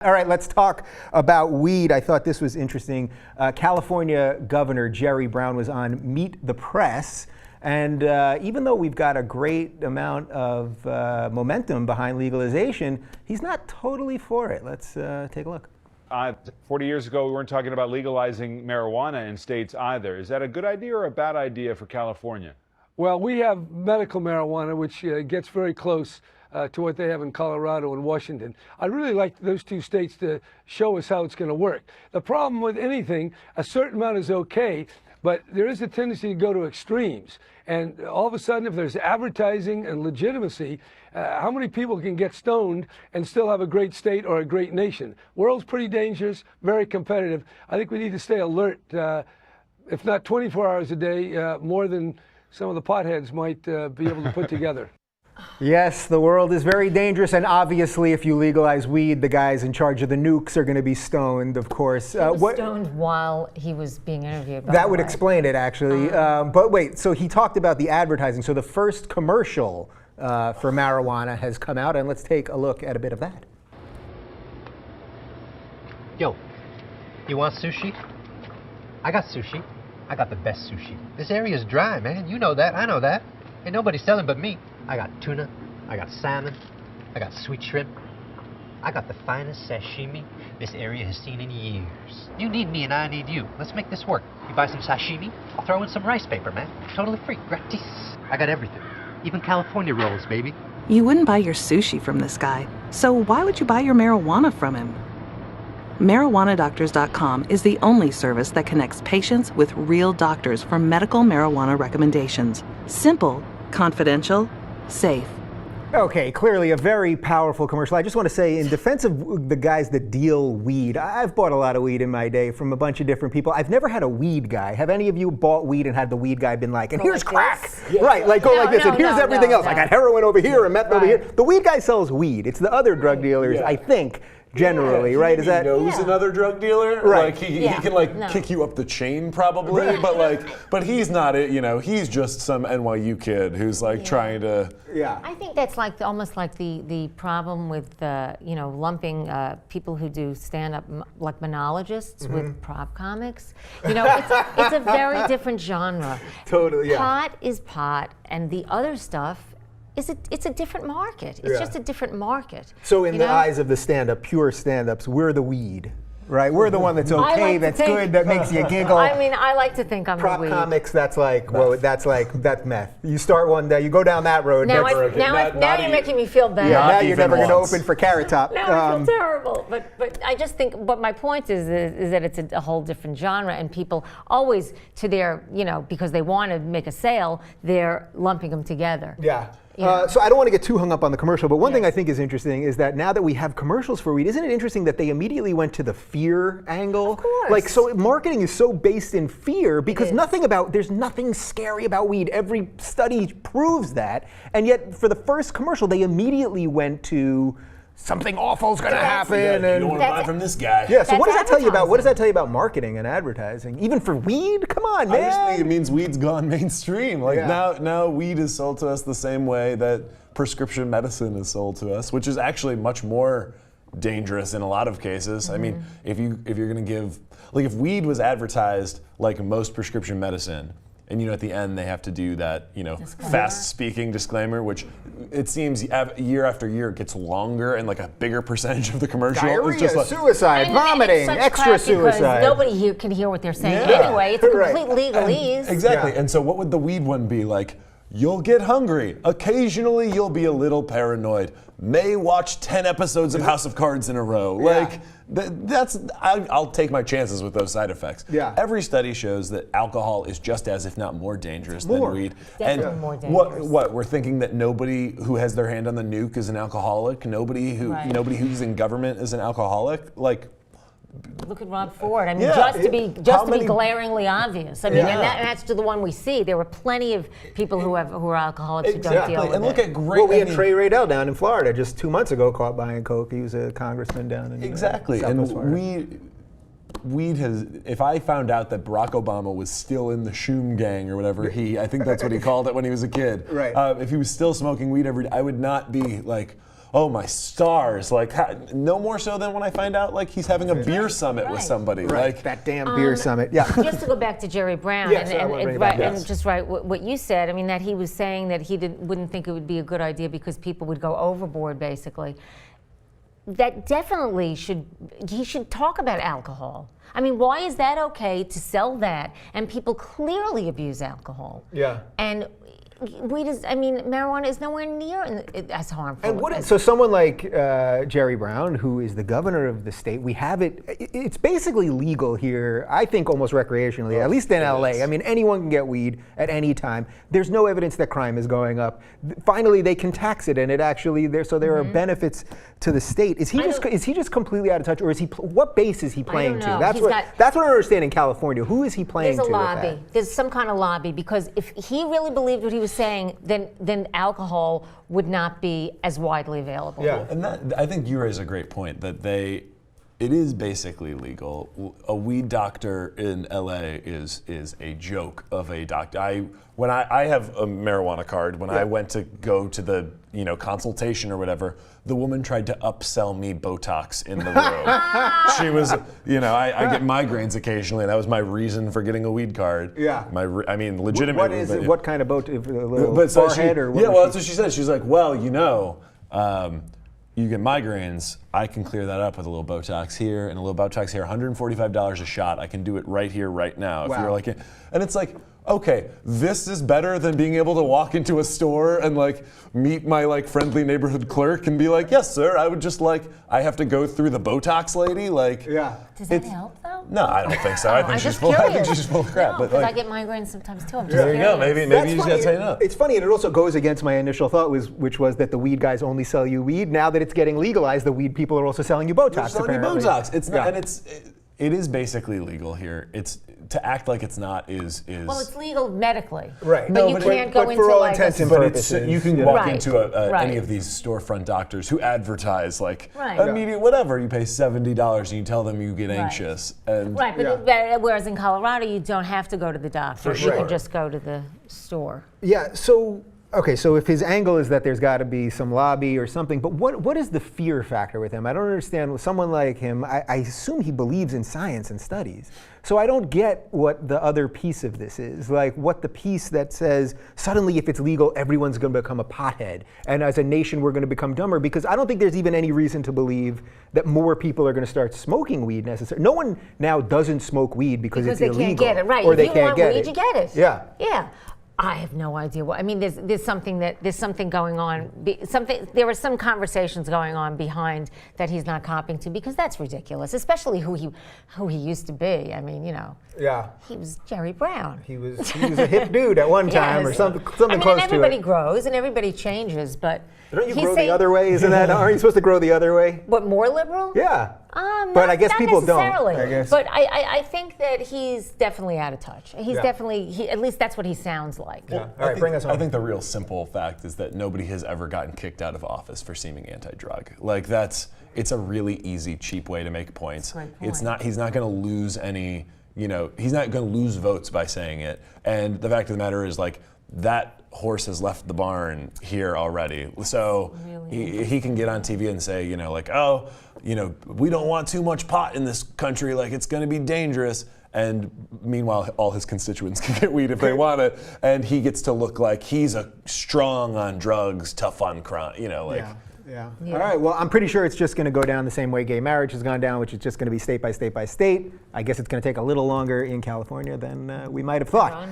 All right, let's talk about weed. I thought this was interesting. California Governor Jerry Brown was on Meet the Press. And even though we've got a great amount of momentum behind legalization, he's not totally for it. Let's take a look. 40 years ago, we weren't talking about legalizing marijuana in states either. Is that a good idea or a bad idea for California? Well, we have medical marijuana, which gets very close to what they have in Colorado and Washington. I'd really like those two states to show us how it's going to work. The problem with anything, a certain amount is okay, but there is a tendency to go to extremes. And all of a sudden, if there's advertising and legitimacy, how many people can get stoned and still have a great state or a great nation? World's pretty dangerous, very competitive. I think we need to stay alert, if not 24 hours a day, more than some of the potheads might be able to put together. Yes, the world is very dangerous, and obviously if you legalize weed, the guys in charge of the nukes are going to be stoned, of course. He was stoned while he was being interviewed. That would explain it, actually. But wait, so he talked about the advertising. So the first commercial for marijuana has come out, and let's take a look at a bit of that. Yo, you want sushi? I got sushi. I got the best sushi. This area is dry, man. You know that. I know that. Ain't nobody selling but me. I got tuna. I got salmon. I got sweet shrimp. I got the finest sashimi this area has seen in years. You need me and I need you. Let's make this work. You buy some sashimi, I'll throw in some rice paper, man. Totally free. Gratis. I got everything. Even California rolls, baby. You wouldn't buy your sushi from this guy, so why would you buy your marijuana from him? MarijuanaDoctors.com is the only service that connects patients with real doctors for medical marijuana recommendations. Simple, confidential, safe. Okay, clearly a very powerful commercial. I just want to say, in defense of the guys that deal weed, I've bought a lot of weed in my day from a bunch of different people. I've never had a weed guy. Have any of you bought weed and had the weed guy been like, and here's crack? Right, like go like this, and here's everything else. I got heroin over here and meth over here. The weed guy sells weed. It's the other drug dealers, I think, generally, right? Is that knows another drug dealer? Right. Like he can kick you up the chain probably, but he's not it. You know, he's just some NYU kid who's like trying to. Yeah. I think that's like almost like the problem with lumping people who do stand-up like monologists with prop comics. You know, it's a very different genre. Totally. Yeah. Pot is pot, and the other stuff. It's a different market. It's just a different market. So in the eyes of the stand-up, pure stand-ups, we're the weed, right?'re the one that's okay, that's good, that makes you giggle. I mean, I like to think I'm the weed. Prop comics, that's like, that's meth. You start one day, you go down that road. Now you're making me feel bad. Yeah, now you're never going to open for Carrot Top. Now I feel terrible. But I just think, but my point is that it's a whole different genre, and people always, to their, because they want to make a sale, they're lumping them together. Yeah. So I don't want to get too hung up on the commercial, but one thing I think is interesting is that now that we have commercials for weed, isn't it interesting that they immediately went to the fear angle? Of course. Like, so marketing is so based in fear because there's nothing scary about weed. Every study proves that. And yet for the first commercial, they immediately went to something awful's going to happen. You don't want to buy from this guy. Yeah, so what does that tell you about? What does that tell you about marketing and advertising? Even for weed? Come on, man. I just think it means weed's gone mainstream. Like now weed is sold to us the same way that prescription medicine is sold to us, which is actually much more dangerous in a lot of cases. I mean, if you're going to give, like if weed was advertised like most prescription medicine, and at the end they have to do that, fast speaking disclaimer, which it seems year after year it gets longer and like a bigger percentage of the commercial Diarrhea, is just like suicide, vomiting, extra suicide. Nobody here can hear what they're saying anyway. It's a complete legalese. Exactly. And so what would the weed one be like? You'll get hungry. Occasionally you'll be a little paranoid. May watch 10 episodes of House of Cards in a row. Like I'll take my chances with those side effects. Yeah. Every study shows that alcohol is just as, if not more dangerous than weed. Definitely more dangerous. What we're thinking that nobody who has their hand on the nuke is an alcoholic. Nobody who's in government is an alcoholic. Like, look at Rob Ford. I mean, just to be glaringly obvious. I mean, and that's to the one we see. There were plenty of people who are alcoholics who don't deal with it. And look at great. Well, we had Trey Radell down in Florida just 2 months ago, caught buying coke. He was a congressman down in and weed has. If I found out that Barack Obama was still in the Shoom gang or whatever I think that's what he called it when he was a kid. Right. If he was still smoking weed every day, I would not be like, oh my stars, like no more so than when I find out like he's having a beer summit with somebody. Right, Like that damn beer summit. Yeah. Just to go back to Jerry Brown, Yes, I wanna bring it back. and just what you said. I mean, that he was saying that he wouldn't think it would be a good idea because people would go overboard, basically. That definitely he should talk about alcohol. I mean, why is that okay to sell that? And people clearly abuse alcohol. Yeah. And marijuana is nowhere near as harmful. And so someone like Jerry Brown, who is the governor of the state, we have it's basically legal here, I think almost recreationally, at least in LA. I mean, anyone can get weed at any time. There's no evidence that crime is going up. Finally, they can tax it, and it actually, there are benefits to the state. Is he just completely out of touch, or is he, what base is he playing to? That's what I don't understand in California. Who is he playing to? There's a lobby. There's some kind of lobby, because if he really believed what he was saying, then alcohol would not be as widely available. Yeah, and I think you raise a great point that it is basically legal. A weed doctor in LA is a joke of a doctor. I have a marijuana card. When I went to go to the consultation or whatever, the woman tried to upsell me Botox in the room. She was, I get migraines occasionally, and that was my reason for getting a weed card. Yeah. Legitimate. What is it? What kind of Botox? A little forehead or what? Yeah, well, that's what she said. She's like, well, you get migraines, I can clear that up with a little Botox here and a little Botox here, $145 a shot. I can do it right here, right now. Wow. If you're like, and it's like, okay, this is better than being able to walk into a store and like meet my like friendly neighborhood clerk and be like, yes, sir, I would just like, I have to go through the Botox lady, like. Yeah. Does that help though? No, I don't think so. I think she's full of crap. No, because I get migraines sometimes too. I'm just there you go. Maybe you just gotta tighten up. It's funny, and it also goes against my initial thought, which was that the weed guys only sell you weed. Now that it's getting legalized, the weed people are also selling you Botox. They're selling you apparently. Botox. It's not, and it is basically legal here. It's to act like it's not is. Well, it's legal medically, right? But you can't go into for all like intents and but purposes, you can walk into any of these storefront doctors who advertise like immediate whatever. You pay $70 and you tell them you get anxious. And but whereas in Colorado you don't have to go to the doctor. You can just go to the store. Yeah. So. Okay, so if his angle is that there's got to be some lobby or something, but what is the fear factor with him? I don't understand. With someone like him, I assume he believes in science and studies. So I don't get what the other piece of this is. Like, what the piece that says, suddenly if it's legal, everyone's going to become a pothead. And as a nation, we're going to become dumber. Because I don't think there's even any reason to believe that more people are going to start smoking weed necessarily. No one now doesn't smoke weed because it's illegal. They can't get it, right. Or if they you can't want get weed, it. you get it. Yeah. Yeah. I have no idea what. I mean, there's something going on. There are some conversations going on behind that he's not copping to, because that's ridiculous. Especially who he used to be. I mean, Yeah. He was Jerry Brown. He was a hip dude at one time, or something close to it. Everybody grows and everybody changes, but don't you grow the other way? Isn't that? Aren't you supposed to grow the other way? What, more liberal? Yeah. But I guess people don't. I guess. But I think that he's definitely out of touch. He's definitely, at least that's what he sounds like. Yeah. All right, bring us home. I think the real simple fact is that nobody has ever gotten kicked out of office for seeming anti-drug. Like it's a really easy, cheap way to make points. He's not going to lose any, he's not going to lose votes by saying it. And the fact of the matter is, like, that horse has left the barn here already. So he can get on TV and say, we don't want too much pot in this country, like it's going to be dangerous. And meanwhile, all his constituents can get weed if they want it. And he gets to look like he's a strong on drugs, tough on crime, Yeah. All right. Well, I'm pretty sure it's just going to go down the same way gay marriage has gone down, which is just going to be state by state by state. I guess it's going to take a little longer in California than we might have thought.